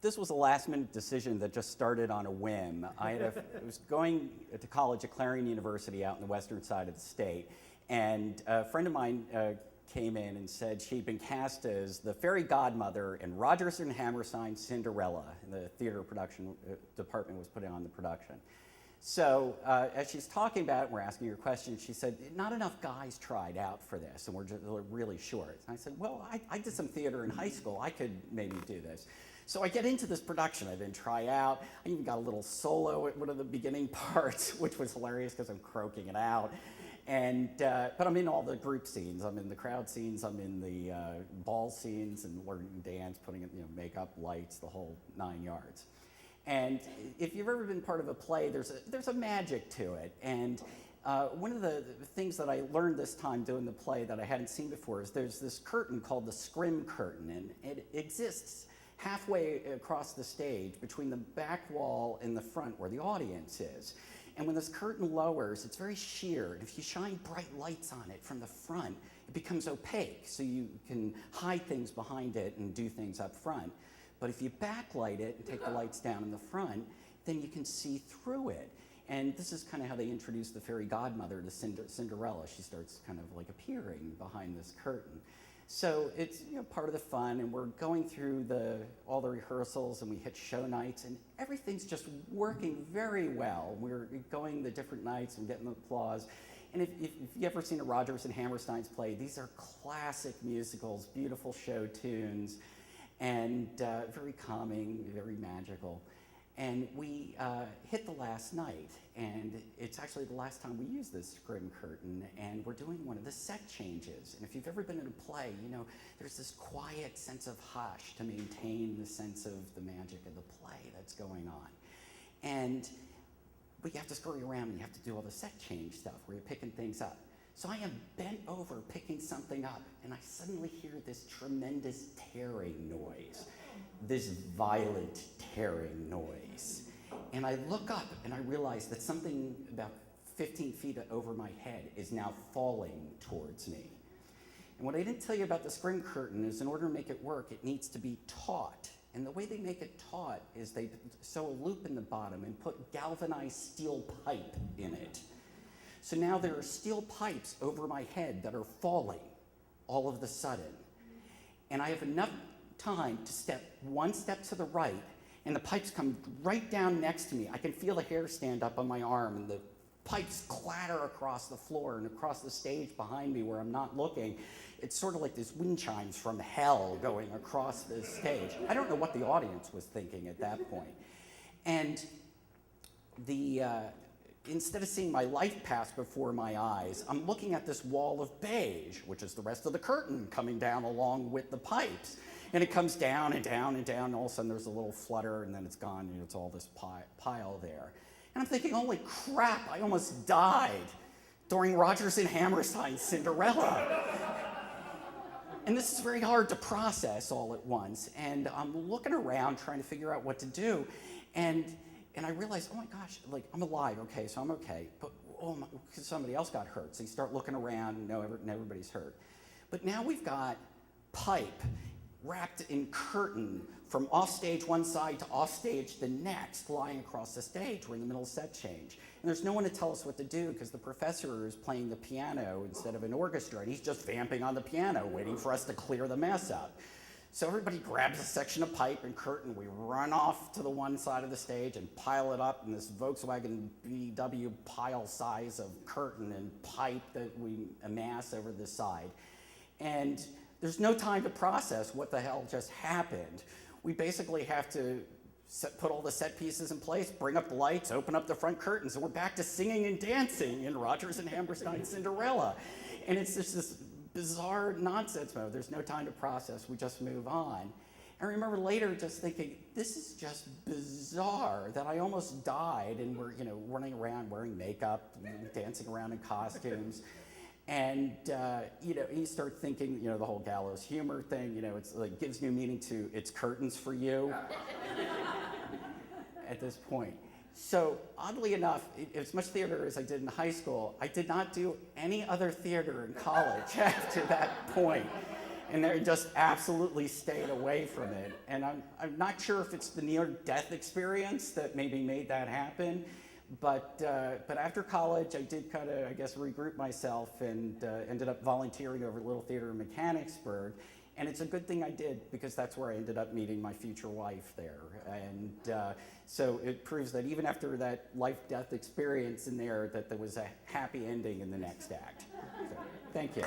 this was a last-minute decision that just started on a whim. I was going to college at Clarion University out in the western side of the state, and a friend of mine came in and said she'd been cast as the fairy godmother in Rodgers and Hammerstein's Cinderella. The theater production department was putting on the production. So as she's talking about it, we're asking her questions, she said, not enough guys tried out for this, and we're really short. And I said, well, I did some theater in high school. I could maybe do this. So I get into this production. I didn't try out. I even got a little solo at one of the beginning parts, which was hilarious because I'm croaking it out. And, but I'm in all the group scenes. I'm in the crowd scenes. I'm in the ball scenes and learning dance, putting in makeup, lights, the whole 9 yards. And if you've ever been part of a play, there's a magic to it. And one of the things that I learned this time doing the play that I hadn't seen before is there's this curtain called the scrim curtain, and it exists halfway across the stage between the back wall and the front where the audience is. And when this curtain lowers, it's very sheer. And if you shine bright lights on it from the front, it becomes opaque, so you can hide things behind it and do things up front. But if you backlight it and take the lights down in the front, then you can see through it. And this is kind of how they introduce the fairy godmother to Cinderella. She starts kind of like appearing behind this curtain. So it's part of the fun, and we're going through all the rehearsals, and we hit show nights, and everything's just working very well. We're going the different nights and getting the applause. And if you've ever seen a Rodgers and Hammerstein's play, these are classic musicals, beautiful show tunes, and very calming, very magical. And we hit the last night, and it's actually the last time we use this scrim curtain, and we're doing one of the set changes. And if you've ever been in a play, there's this quiet sense of hush to maintain the sense of the magic of the play that's going on. But you have to scurry around, and you have to do all the set change stuff where you're picking things up. So I am bent over picking something up, and I suddenly hear this tremendous tearing noise, this violent tearing noise. And I look up, and I realize that something about 15 feet over my head is now falling towards me. And what I didn't tell you about the scrim curtain is in order to make it work, it needs to be taut. And the way they make it taut is they sew a loop in the bottom and put galvanized steel pipe in it. So now there are steel pipes over my head that are falling all of a sudden. And I have enough time to step one step to the right, and the pipes come right down next to me. I can feel the hair stand up on my arm, and the pipes clatter across the floor and across the stage behind me where I'm not looking. It's sort of like these wind chimes from hell going across the stage. I don't know what the audience was thinking at that point. And instead of seeing my life pass before my eyes, I'm looking at this wall of beige, which is the rest of the curtain coming down along with the pipes. And it comes down and down and down, and all of a sudden there's a little flutter, and then it's gone, and it's all this pile there. And I'm thinking, holy crap, I almost died during Rodgers and Hammerstein's Cinderella. And this is very hard to process all at once. And I'm looking around trying to figure out what to do. And I realized, oh my gosh, like I'm alive, okay, so I'm okay. But because somebody else got hurt. So you start looking around and everybody's hurt. But now we've got pipe wrapped in curtain from offstage one side to offstage the next, lying across the stage. We're in the middle of set change. And there's no one to tell us what to do because the professor is playing the piano instead of an orchestra, and he's just vamping on the piano, waiting for us to clear the mess up. So everybody grabs a section of pipe and curtain. We run off to the one side of the stage and pile it up in this Volkswagen VW pile size of curtain and pipe that we amass over the side. And there's no time to process what the hell just happened. We basically have to put all the set pieces in place, bring up the lights, open up the front curtains, and we're back to singing and dancing in Rodgers and Hammerstein's Cinderella. And it's just this bizarre nonsense mode. There's no time to process. We just move on. I remember later just thinking, this is just bizarre that I almost died, and we're running around wearing makeup, dancing around in costumes. And you start thinking, the whole gallows humor thing, it's like gives new meaning to it's curtains for you at this point. So oddly enough, as much theater as I did in high school, I did not do any other theater in college after that point. and they just absolutely stayed away from it. And I'm not sure if it's the near-death experience that maybe made that happen, but after college, I did kind of, I guess, regroup myself and ended up volunteering over at Little Theater in Mechanicsburg. And it's a good thing I did, because that's where I ended up meeting my future wife there. And so it proves that even after that life-death experience in there, that there was a happy ending in the next act. So, thank you.